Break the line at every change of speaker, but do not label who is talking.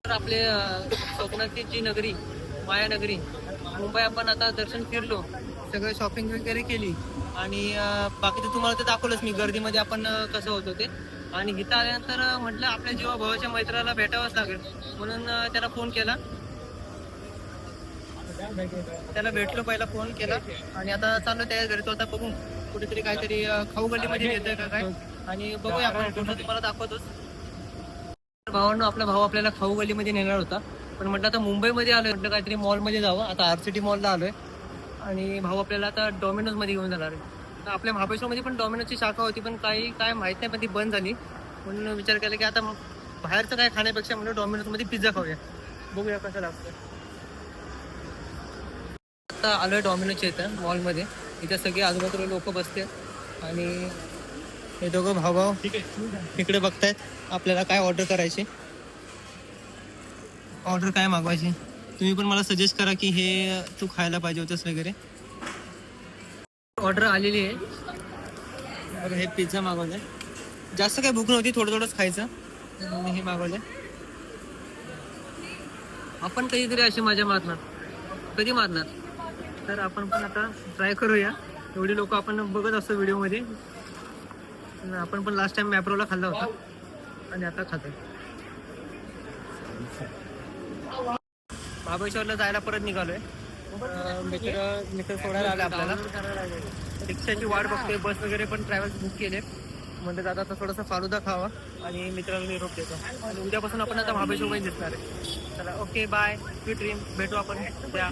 तर आपले कोकणातली जी नगरी मायानगरी मुंबई आपण आता दर्शन फिरलो, सगळं शॉपिंग वगैरे केली आणि बाकीचं तुम्हाला तर दाखवलंच मी गर्दीमध्ये आपण कसं होतो ते. आणि इथं आल्यानंतर म्हटलं आपल्या जीवा भावाच्या मैत्राला भेटावंच लागेल म्हणून त्याला फोन केला. त्याला भेटलो, पहिला फोन केला आणि आता चाललो त्या घरी. तो आता बघू कुठेतरी काहीतरी खाऊ गल्लीमध्ये येतोय का काय, आणि बघूया आपण कुठं, तुम्हाला दाखवतोच. भावांनो, आपला भाऊ आपल्याला खाऊ गल्लीमध्ये नेणार होता, पण म्हटलं आता मुंबईमध्ये आलोय, म्हटलं काहीतरी मॉलमध्ये जावं. आता RCT मॉलला आलोय आणि भाऊ आपल्याला आता डॉमिनोजमध्ये घेऊन जाणार आहे. तर आपल्या महाबळेश्वरमध्ये पण डॉमिनोजची शाखा होती, पण काही काय माहीत नाही, पण ती बंद झाली. म्हणून विचार केला की आता बाहेरचं काय खाण्यापेक्षा म्हणलं डॉमिनोजमध्ये पिझ्झा खाऊया, बघूया कसं लागतं. आता आलोय डॉमिनोजच्या इथं मॉलमध्ये. इथं सगळे आजूबाजूला लोक बसते आणि हे दोघं भाऊ इकडे बघतायत आपल्याला काय ऑर्डर करायची, ऑर्डर काय मागवायची. तुम्ही पण मला सजेस्ट करा की हे तू खायला पाहिजे होतंस वगैरे. ऑर्डर आलेली आहे. बरं, हे पिझ्झा मागवलंय. जास्त काही भूक नव्हती, थोडं थोडंच खायचं. हे मागवलंय. आपण कधीतरी अशी मजा मारणार, कधी मारणार, तर आपण पण आता ट्राय करूया. एवढी लोक आपण बघत असतो व्हिडिओमध्ये, आपण पण लास्ट टाइम मॅप्रोला खाल्ला होता आणि आता खातोय. महाबळेश्वरला जायला परत निघालोय. मित्र सोडायला आले आपल्याला. रिक्षाची वाट बघतोय, बस वगैरे पण ट्रॅव्हल्स बुक केले. म्हणजे दादा आता थोडासा फालुदा खावा आणि मित्राला निरोप देतो. आणि उद्यापासून आपण आता महाबळेश्वरमध्ये दिसणार आहे. चला, ओके, बाय, स्वीट ड्रीम. भेटू आपण त्या